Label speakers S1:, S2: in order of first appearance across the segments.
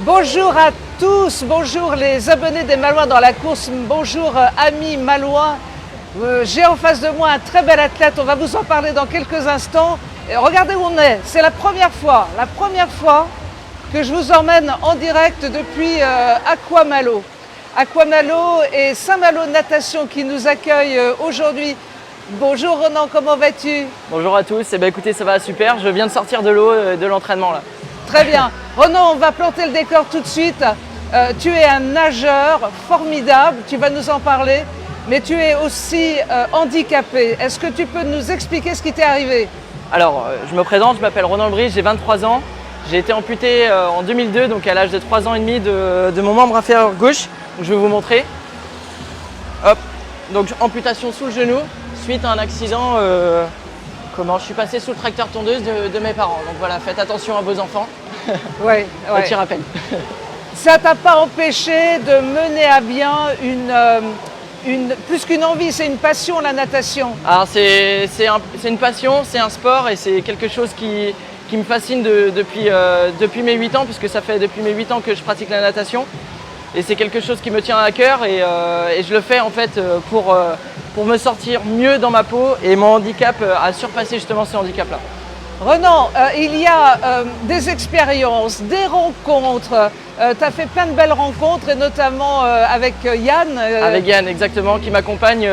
S1: Bonjour à tous, bonjour les abonnés des Malouins dans la course, bonjour amis Malouins. J'ai en face de moi un très bel athlète, on va vous en parler dans quelques instants. Et regardez où on est, c'est la première fois que je vous emmène en direct depuis Aquamalo. Aquamalo et Saint-Malo Natation qui nous accueillent aujourd'hui. Bonjour Ronan, comment vas-tu?
S2: Bonjour à tous, écoutez, ça va super, je viens de sortir de l'eau de l'entraînement là.
S1: Très bien. Ronan, on va planter le décor tout de suite. Tu es un nageur formidable, tu vas nous en parler, mais tu es aussi handicapé. Est-ce que tu peux nous expliquer ce qui t'est arrivé?
S2: Alors, je me présente, je m'appelle Ronan Lebris, j'ai 23 ans. J'ai été amputé en 2002, donc à l'âge de 3 ans et demi de mon membre inférieur gauche. Donc, je vais vous montrer. Hop, donc amputation sous le genou, suite à un accident. Je suis passé sous le tracteur tondeuse de mes parents. Donc voilà, faites attention à vos enfants.
S1: Ouais.
S2: Petit rappel.
S1: Ça t'a pas empêché de mener à bien plus qu'une envie, c'est une passion, la natation.
S2: Alors c'est une passion, c'est un sport et c'est quelque chose qui me fascine depuis mes 8 ans, puisque ça fait depuis mes 8 ans que je pratique la natation. Et c'est quelque chose qui me tient à cœur et je le fais en fait pour me sortir mieux dans ma peau, et mon handicap a surpassé justement ce handicap-là.
S1: Ronan, il y a des expériences, des rencontres, tu as fait plein de belles rencontres et notamment avec Yann.
S2: Avec Yann, exactement, qui m'accompagne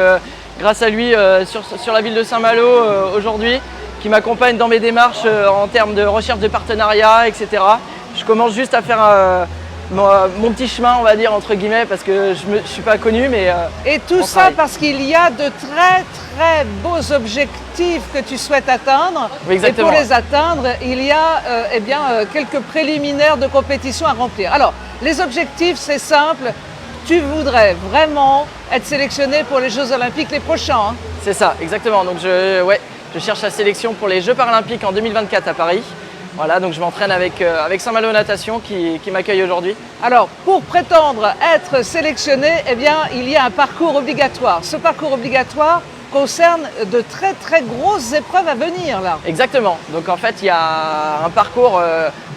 S2: grâce à lui sur la ville de Saint-Malo aujourd'hui, qui m'accompagne dans mes démarches en termes de recherche de partenariat, etc. Je commence juste à faire mon petit chemin, on va dire, entre guillemets, parce que je ne suis pas connu, mais
S1: et tout ça travaille. Parce qu'il y a de très très beaux objectifs que tu souhaites atteindre.
S2: Oui, exactement.
S1: Et pour les atteindre, il y a quelques préliminaires de compétition à remplir. Alors, les objectifs, c'est simple. Tu voudrais vraiment être sélectionné pour les Jeux Olympiques les prochains. Hein.
S2: C'est ça, exactement. Donc je cherche la sélection pour les Jeux Paralympiques en 2024 à Paris. Voilà, donc je m'entraîne avec Saint-Malo Natation qui m'accueille aujourd'hui.
S1: Alors, pour prétendre être sélectionné, eh bien, il y a un parcours obligatoire. Ce parcours obligatoire concerne de très très grosses épreuves à venir là.
S2: Exactement. Donc en fait, il y a un parcours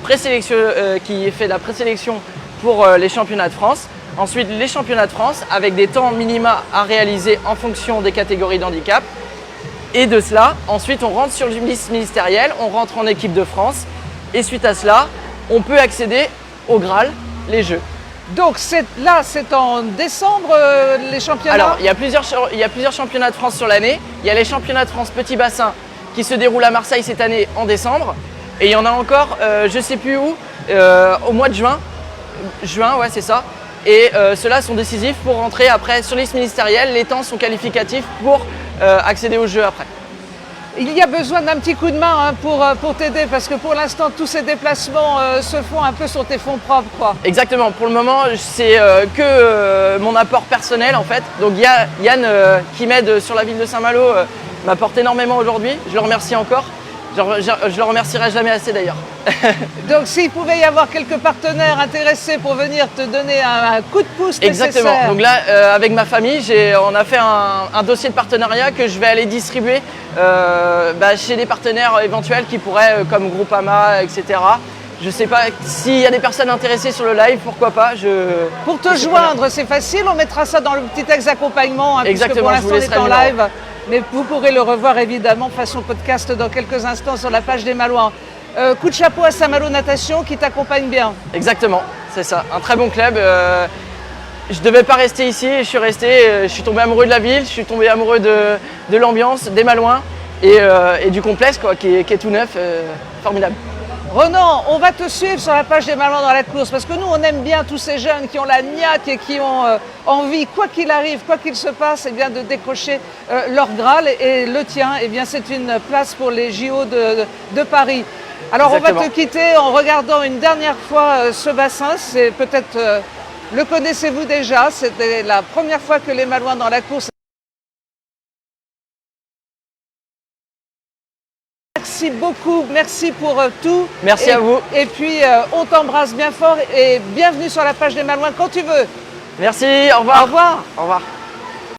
S2: présélection qui fait la présélection pour les championnats de France. Ensuite, les championnats de France avec des temps minima à réaliser en fonction des catégories d'handicap. Et de cela, ensuite, on rentre sur une liste ministérielle, on rentre en équipe de France. Et suite à cela, on peut accéder au Graal, les Jeux.
S1: Donc c'est en décembre les championnats?
S2: Alors, il y a plusieurs championnats de France sur l'année. Il y a les championnats de France Petit Bassin qui se déroulent à Marseille cette année en décembre. Et il y en a encore, je ne sais plus où, au mois de juin. Juin, ouais, c'est ça. Et ceux-là sont décisifs pour rentrer après sur liste ministérielle. Les temps sont qualificatifs pour accéder aux Jeux après.
S1: Il y a besoin d'un petit coup de main pour t'aider, parce que pour l'instant tous ces déplacements se font un peu sur tes fonds propres, quoi.
S2: Exactement, pour le moment c'est que mon apport personnel en fait. Donc Yann qui m'aide sur la ville de Saint-Malo m'apporte énormément aujourd'hui, je le remercie encore. Je le remercierai jamais assez d'ailleurs.
S1: Donc s'il pouvait y avoir quelques partenaires intéressés pour venir te donner un coup de pouce nécessaire.
S2: Exactement, donc là avec ma famille, on a fait un dossier de partenariat que je vais aller distribuer chez des partenaires éventuels qui pourraient, comme Groupama, etc. Je ne sais pas s'il y a des personnes intéressées sur le live, pourquoi pas.
S1: Pour te joindre, c'est facile, on mettra ça dans le petit texte d'accompagnement, puisque pour l'instant on est en live. Mais vous pourrez le revoir évidemment façon podcast dans quelques instants sur la page des Malouins. Coup de chapeau à Saint-Malo Natation qui t'accompagne bien.
S2: Exactement, c'est ça, un très bon club. Je ne devais pas rester ici et je suis resté. Je suis tombé amoureux de la ville, je suis tombé amoureux de l'ambiance, des Malouins et du complexe quoi, qui est tout neuf, formidable.
S1: Ronan, on va te suivre sur la page des Malouins dans la course, parce que nous, on aime bien tous ces jeunes qui ont la niaque et qui ont envie, quoi qu'il arrive, quoi qu'il se passe, eh bien, de décrocher leur Graal. Et le tien, eh bien, c'est une place pour les JO de Paris. Alors, exactement. On va te quitter en regardant une dernière fois ce bassin. C'est peut-être, le connaissez-vous déjà, c'était la première fois que les Malouins dans la course. Merci beaucoup, merci pour tout.
S2: Merci à vous.
S1: Et puis, on t'embrasse bien fort et bienvenue sur la page des Malouins quand tu veux.
S2: Merci, au revoir.
S1: Au revoir.
S2: Au revoir.